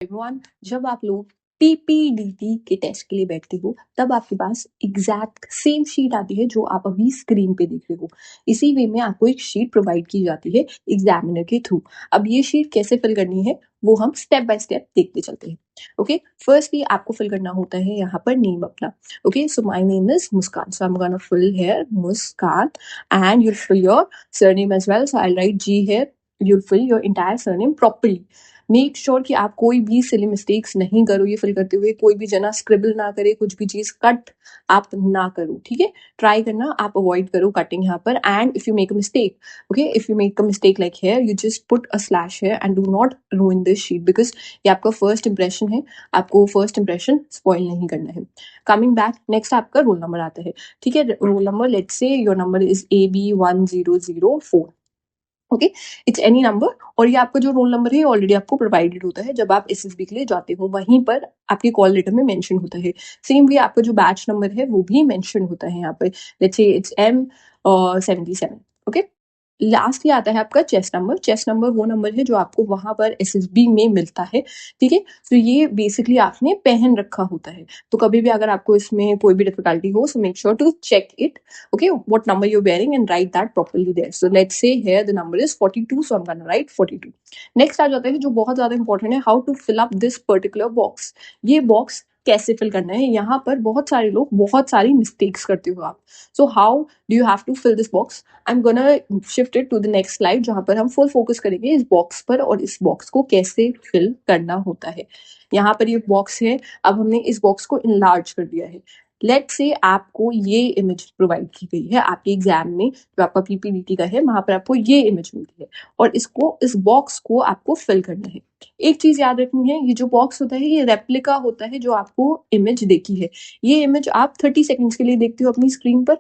Everyone, जब आप लोग पीपीडीटी के टेस्ट के लिए बैठते हो तब आपके पास एग्जैक्ट सेम शीट आती है जो आप अभी स्क्रीन पे देख रहे हो। इसी वे में आपको एक शीट प्रोवाइड की जाती है एग्जामिनर के थ्रू। अब ये शीट कैसे फिल करनी है वो हम स्टेप बाय स्टेप देखते चलते हैं। ओके, फर्स्टली आपको फिल करना होता है यहाँ पर नेम अपना। Okay, so my name is Muskan, so I am gonna fill here Muskan and you'll fill your surname as well, so I'll write G here. You'll fill your entire surname properly. Make sure कि आप कोई भी silly mistakes नहीं करो ये fill करते हुए, कोई भी जना स्क्रिबल ना करे, कुछ भी चीज कट आप ना करो, ठीक है। ट्राई करना आप अवॉइड करो कटिंग यहाँ पर। And if you make a mistake, okay, if you make a mistake like here, you just put a slash here and do not ruin this sheet, because ये आपका फर्स्ट इंप्रेशन है, आपको first impression spoil नहीं करना है। Coming back, next आपका roll number आता है, ठीक है। Roll number, let's say your number is AB1004। Okay, it's any number. और ये आपका जो रोल नंबर है ऑलरेडी आपको प्रोवाइडेड होता है जब आप एसएसबी के लिए जाते हो, वहीं पर आपके कॉल लेटर में मेंशन होता है। सेम वे आपका जो बैच नंबर है वो भी मेंशन होता है यहाँ पे। Let's say it's M77। Okay, lastly आता है आपका चेस्ट नंबर। चेस्ट नंबर वो नंबर है जो आपको वहां पर एसएसबी में मिलता है, ठीक है। तो ये बेसिकली आपने पहन रखा होता है, तो कभी भी अगर आपको इसमें कोई भी डिफिकल्टी हो, so make sure to check it, okay, what number you're wearing and write that properly there. So let's say here the number is 42, so I'm gonna write 42. Next आ जाता है जो बहुत ज्यादा इंपॉर्टेंट है, how to fill up this particular box. ये box कैसे fill करना है, यहाँ पर बहुत सारे लोग बहुत सारी मिस्टेक्स करते हो आप। So how do you have to fill this box? I am gonna shift it to the next slide जहां पर हम फुल फोकस करेंगे इस बॉक्स पर और इस बॉक्स को कैसे फिल करना होता है। यहाँ पर ये बॉक्स है, अब हमने इस बॉक्स को इनलार्ज कर दिया है। लेट से आपको ये इमेज प्रोवाइड की गई है आपके एग्जाम में, जो आपका पीपीडीटी का है वहां पर आपको ये इमेज मिलती है और इसको, इस बॉक्स को आपको फिल करना है। एक चीज याद रखनी है, ये जो बॉक्स होता है ये रेप्लिका होता है जो आपको इमेज देखी है। ये इमेज आप 30 सेकेंड्स के लिए देखते हो अपनी स्क्रीन पर,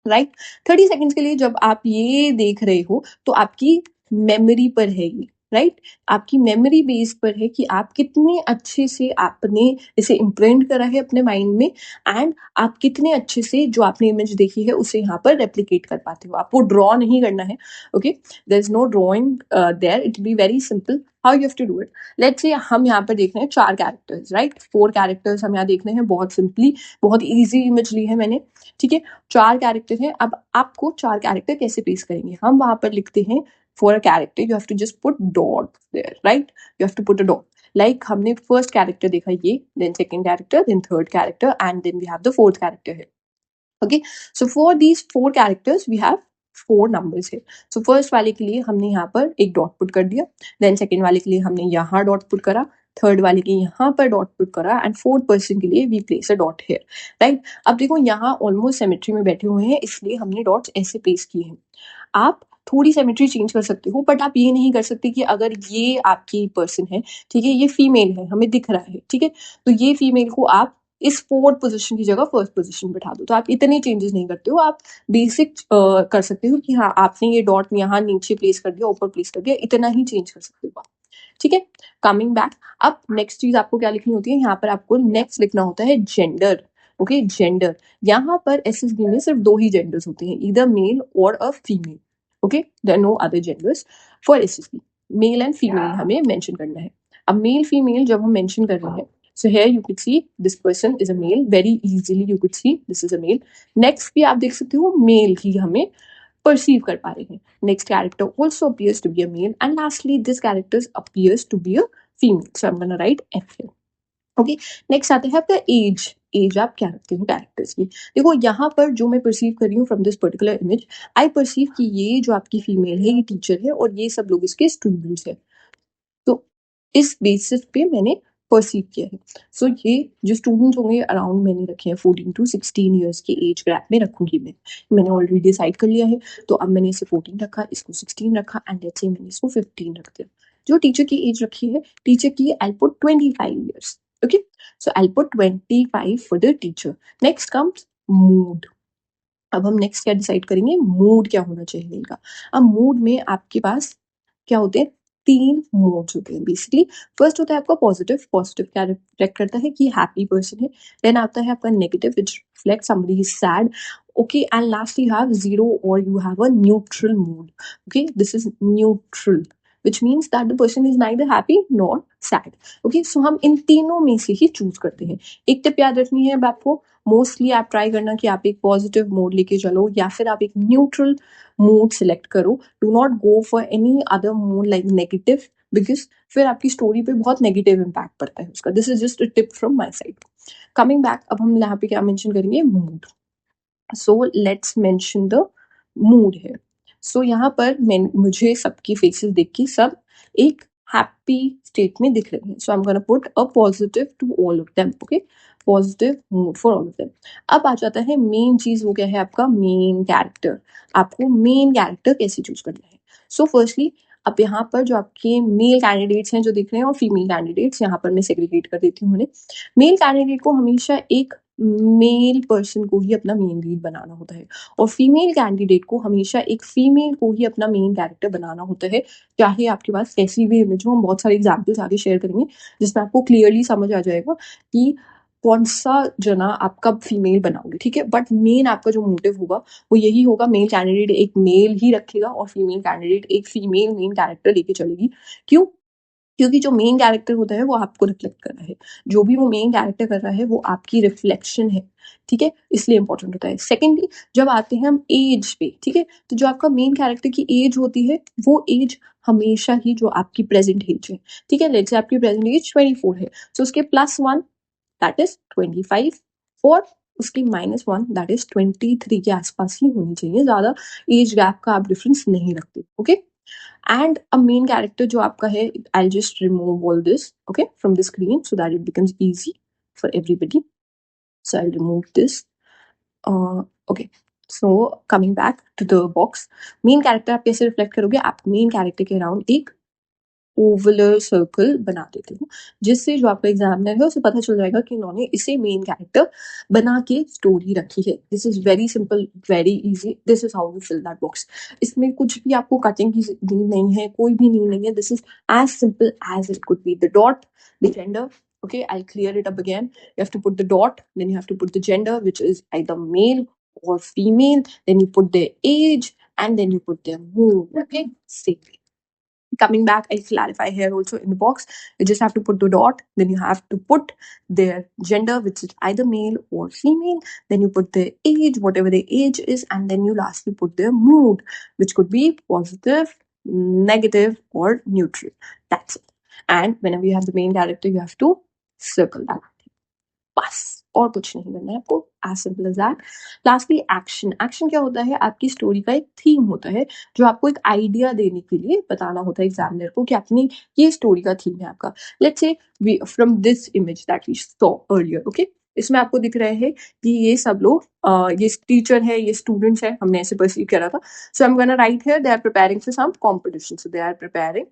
राइट। 30 सेकेंड्स के लिए जब आप ये देख रहे हो तो आपकी मेमोरी पर है ये, राइट। आपकी मेमोरी बेस पर है कि आप कितने अच्छे से आपने इसे इम्प्रिंट करा है अपने माइंड में, एंड आप कितने अच्छे से जो आपने इमेज देखी है उसे यहाँ पर रेप्लिकेट कर पाते हो। आपको ड्रॉ नहीं करना है, okay, there is no drawing there, it be very simple how you have to do it. Let's say हम यहाँ पर देख रहे हैं 4 कैरेक्टर्स, राइट, 4 कैरेक्टर्स हम यहाँ देख रहे हैं। बहुत सिंपली, बहुत इजी इमेज ली है मैंने, ठीक है। 4 कैरेक्टर हैं। अब आपको 4 कैरेक्टर कैसे प्लेस करेंगे, हम वहां पर लिखते हैं for a character you have to just put dot there, right, you have to put a dot. Like हमने फर्स्ट कैरेक्टर देखा ये, then second character, then third character, and then we have the fourth character है। Okay, so for these 4 characters we have 4 numbers है। So first वाले के लिए हमने यहाँ पर एक डॉट पुट कर दिया, देन सेकंड वाले के लिए हमने यहाँ डॉट पुट करा, थर्ड वाले के यहाँ पर डॉट पुट करा, एंड फोर्थ पर्सन के लिए we place a dot here, right. अब देखो यहाँ ऑलमोस्ट सिमेट्री में बैठे हुए हैं, इसलिए हमने डॉट्स ऐसे प्लेस किए हैं। आप थोड़ी सिमेट्री चेंज कर सकते हो, बट आप ये नहीं कर सकते कि अगर ये आपकी पर्सन है, ठीक है, ये फीमेल है, हमें दिख रहा है, ठीक है, तो ये फीमेल को आप इस फोर्थ पोजीशन की जगह फर्स्ट पोजीशन बैठा दो, तो आप इतने चेंजेस नहीं करते हो। आप बेसिक कर सकते हो कि हाँ आपने ये डॉट यहाँ नीचे प्लेस कर दिया, ऊपर प्लेस कर दिया, इतना ही चेंज कर सकते हो आप, ठीक है। कमिंग बैक, अब नेक्स्ट चीज आपको क्या लिखनी होती है, यहाँ पर आपको नेक्स्ट लिखना होता है जेंडर। ओके, जेंडर, यहाँ पर एसएसबी में सिर्फ 2 ही जेंडर्स होते हैं, ईदर मेल और a female. Okay, there are no other genders for SSB. Male and female हमें मेंशन करना है। अब मेल फीमेल जब हम मेंशन कर रहे हैं, so here you could see this person is a male, very easily you could see this is a male. Next भी आप देख सकते हो मेल ही हमें perceive कर पा रहे हैं। Next character also appears to be a male, and lastly this character appears to be a female, so I'm gonna write F here. Okay, next आता है आपका एज। एज आप क्या रखते हो कैरेक्टर्स की। देखो यहाँ पर जो मैं परसीव कर रही हूँ from this particular image, I perceive कि ये जो आपकी फीमेल है ये टीचर है और ये सब लोग इसके स्टूडेंट्स हैं, तो इस बेसिस पे मैंने परसीव किया है। सो ये जो स्टूडेंट्स होंगे अराउंड मैंने रखे हैं 14 to 16 ईयर्स के एज ग्रैप में रखूंगी मैंने ऑलरेडी डिसाइड कर लिया है। तो अब मैंने इसे 14 रखा, इसको 16 रखा, एंड लेट्स से मैंने इसको 15 रख दिया। जो टीचर की एज रखी है, टीचर की I put 25 years. Okay, so I put 25 for the teacher. Next comes mood. अब हम नेक्स्ट क्या डिसाइड करेंगे, मूड क्या होना चाहिए इनका। अब मूड में आपके पास क्या होते हैं, 3 मोड्स होते हैं बेसिकली। फर्स्ट होता है आपका पॉजिटिव। पॉजिटिव क्या रिफ्लेक्ट करता है कि हैप्पी पर्सन है। देन आता है आपका negative which reflect somebody is sad. Okay, and last you have zero और you have a neutral mood. Okay, this is neutral, which means that the person is neither happy nor sad. Okay, so हम इन तीनों में से ही choose करते हैं। एक tip याद रखनी है अब आपको, मोस्टली आप ट्राई करना कि आप एक पॉजिटिव मोड लेके चलो या फिर आप एक न्यूट्रल मोड सिलेक्ट करो। Do not go for any other mode like negative, because फिर आपकी स्टोरी पे बहुत नेगेटिव इम्पैक्ट पड़ता है उसका। This is just a tip from my side. Coming back, अब हम यहाँ पे क्या मेंशन करेंगे, mood. So let's mention the mood है। सो यहाँ पर मुझे सबकी फेसेस देख के सब एक हैप्पी स्टेट में दिख रहे हैं। So I am gonna put a positive to all of them. Okay, positive mood for all of them. अब आ जाता है मेन चीज, वो क्या है आपका मेन कैरेक्टर। आपको मेन कैरेक्टर कैसे चूज करना है। सो फर्स्टली अब यहाँ पर जो आपके मेल कैंडिडेट्स हैं जो दिख रहे हैं और फीमेल कैंडिडेट्स, यहाँ पर मैं सेग्रीगेट कर देती हूँ उन्हें। मेल कैंडिडेट को हमेशा एक मेल पर्सन को ही अपना मेन लीड बनाना होता है और फीमेल कैंडिडेट को hमेशा एक फीमेल को ही अपना मेन कैरेक्टर बनाना होता है, चाहे आपके पास कैसी भी इमेज हो। हम बहुत सारे एग्जाम्पल्स आगे शेयर करेंगे जिसमें आपको क्लियरली समझ आ जाएगा कि कौन सा जना आप कब फीमेल बनाओगे, ठीक है। बट मेन आपका जो मोटिव होगा वो यही होगा, मेल कैंडिडेट एक मेल ही रखेगा और फीमेल कैंडिडेट एक फीमेल मेन कैरेक्टर लेके चलेगी। क्यों? क्योंकि जो मेन कैरेक्टर होता है वो आपको रिफ्लेक्ट कर रहा है, जो भी वो मेन कैरेक्टर कर रहा है वो आपकी रिफ्लेक्शन है, ठीक है, इसलिए इंपॉर्टेंट होता है। सेकेंडली जब आते हैं हम एज पे, ठीक है, तो जो आपका मेन कैरेक्टर की एज होती है वो एज हमेशा ही जो आपकी प्रेजेंट एज है, ठीक है, लेट्स से आपकी प्रेजेंट एज 24 है, तो उसके +1 दैट इज 25 और उसकी -1 दैट इज 23 के आसपास ही होनी चाहिए, ज्यादा एज गैप का आप डिफरेंस नहीं रखते। Okay, and a main character जो आपका है, I'll just remove all this okay from the screen so that it becomes easy for everybody. So I'll remove this. Okay, so coming back to the box, main character आप कैसे reflect करोगे, आप main character के around एक ओवलर circle बना देते हो, जिससे जो आपका एग्जामिनर है उसे पता चल जाएगा कि उन्होंने इसे मेन कैरेक्टर बना के स्टोरी रखी है। This is very simple, very easy, this is how you fill that box. इसमें कुछ भी आपको कटिंग की नीड नहीं है, कोई भी नीड नहीं है, this is as simple as it could be. The dot, the gender, okay, I'll clear it up again. You have to put the dot, then you have to put the gender, which is either male or female, then you put their age, and then you put their mood. Okay, save it. Coming back, I clarify here also in the box, you just have to put the dot, then you have to put their gender, which is either male or female, then you put their age, whatever their age is, and then you lastly put their mood, which could be positive, negative, or neutral. That's it. And whenever you have the main character, you have to circle that. बस और कुछ नहीं करना है आपको, as simple as that. Lastly action. Action क्या होता है, आपकी स्टोरी का एक थीम होता है जो आपको एक आइडिया देने के लिए बताना होता है एग्जामिनर को कि अपनी ये स्टोरी का थीम है आपका। Let's say we from this image that we saw earlier, okay, इसमें आपको दिख रहा है कि ये सब लोग ये टीचर है, ये स्टूडेंट्स है, हमने ऐसे परसीव करा था। So I am gonna write here they are preparing for some competition, so they are preparing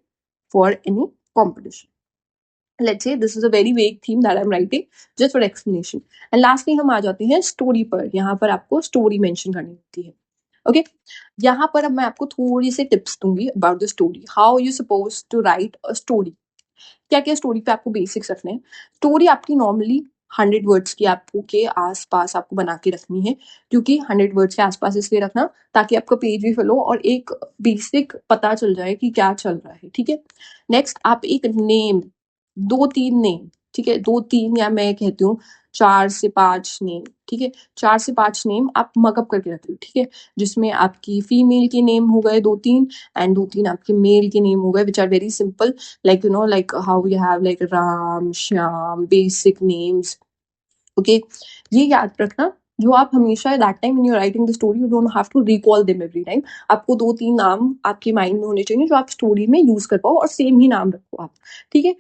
for any competition. Let's say this is a very vague theme that I'm writing just for explanation. And lastly हम आ जाते हैं story पर। यहाँ पर आपको story mention करनी होती है। ओके, यहाँ पर अब मैं आपको थोड़ी सी टिप्स दूंगी about the story, how you suppose to write a story. क्या क्या स्टोरी पे आपको बेसिक्स रखने हैं। स्टोरी आपकी नॉर्मली 100 वर्ड्स की आपको के आसपास आपको बना के रखनी है, क्योंकि 100 वर्ड्स के आसपास इसलिए रखना ताकि आपका पेज भी फिल हो और एक बेसिक पता चल जाए कि क्या चल रहा है, ठीक है। नेक्स्ट, आप एक नेम, 2-3 नेम, ठीक है, 2-3 या मैं कहती हूँ 4 से 5 नेम, ठीक है, 4 से 5 नेम आप मकअप करके रखिए, ठीक है, जिसमें आपकी फीमेल के नेम हो गए 2-3 एंड 2-3 आपके मेल के नेम हो गए, which are very simple, like you know, like how you have like Ram, Shyam, basic names. Okay, ये याद रखना, जो आप हमेशा that time when you are writing the story you don't have to recall them every time. आपको 2-3 नाम आपके mind में होने चाहिए जो आप स्टोरी में यूज कर पाओ और सेम ही नाम रखो आप, ठीक है।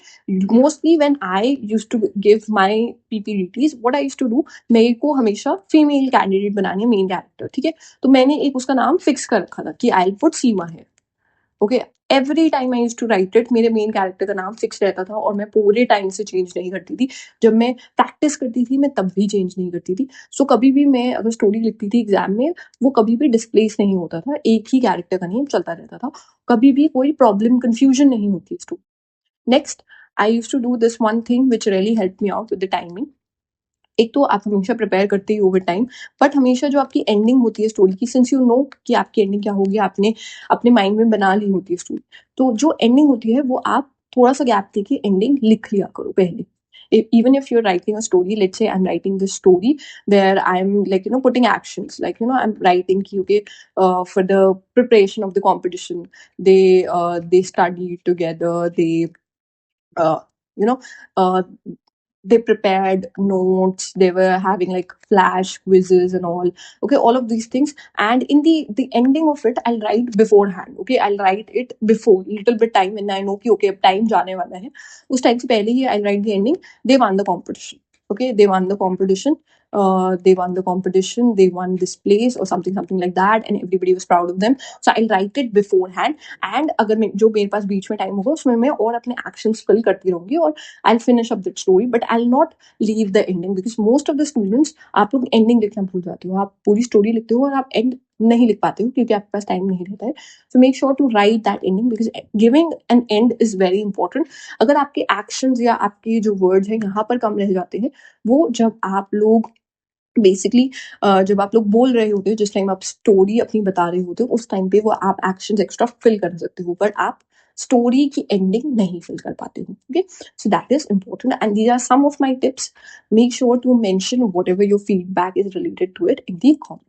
Mostly when I used to give my PPTs, what I used to do, मेरे को हमेशा फीमेल कैंडिडेट बनानी है मेन कैरेक्टर, ठीक है, तो मैंने एक उसका नाम फिक्स कर रखा था कि आई पुट सीमा है। Okay, every time I use to write it, मेरे मेन कैरेक्टर का नाम फिक्स रहता था और मैं पूरे टाइम से चेंज नहीं करती थी। जब मैं प्रैक्टिस करती थी मैं तब भी चेंज नहीं करती थी। सो कभी भी मैं अगर स्टोरी लिखती थी एग्जाम में, वो कभी भी डिस्प्लेस नहीं होता था, एक ही कैरेक्टर का नेम चलता रहता था, कभी भी कोई प्रॉब्लम कंफ्यूजन नहीं होती story. Next, I use to do this one thing which really help me out with the timing. एक तो आप हमेशा प्रिपेयर करते ही ओवर टाइम, बट हमेशा जो आपकी एंडिंग होती है स्टोरी की, सिंस यू नो कि आपकी एंडिंग क्या होगी, आपने अपने माइंड में बना ली होती है स्टोरी, तो जो एंडिंग होती है वो आप थोड़ा सा गैप देके एंडिंग लिख लिया करो पहले. Even if you're writing a story, let's say I'm writing this story where I'm like putting actions, like I'm writing ki, okay, for the preparation of the competition, they studied together, they uh, you know uh, they prepared notes, they were having like flash quizzes and all, okay, all of these things. And in the ending of it, I'll write beforehand, okay, I'll write it before little bit time, and I know ki, okay, ab time jaane wala hai, us time se pehle hi I'll write the ending. They won the competition, okay, they won the competition, they won this place or something like that, and everybody was proud of them. So I'll write it beforehand. And अगर मैं जो मेरे पास बीच में time होगा उसमें मैं और अपने एक्शंस फिल करती रहूंगी, और I will finish up that story, but I will not leave the ending, because most of the students आप लोग एंडिंग लिखना भूल जाते हो, आप पूरी स्टोरी लिखते हो और आप एंड नहीं लिख पाते हो क्योंकि आपके पास टाइम नहीं रहता है. So make sure to write that ending, because giving an end is very important. अगर आपके एक्शंस या आपके जो वर्ड्स हैं यहाँ पर कम रह जाते हैं, वो जब आप लोग बेसिकली जब आप लोग बोल रहे होते हो, जिस टाइम आप स्टोरी अपनी बता रहे होते हो, उस टाइम पे वो आप एक्शंस एक्स्ट्रा फिल कर सकते हो, बट आप स्टोरी की एंडिंग नहीं फिल कर पाते हो. Okay, so that is important and these are some of my tips. Make sure to mention whatever your feedback is related to it in the comment.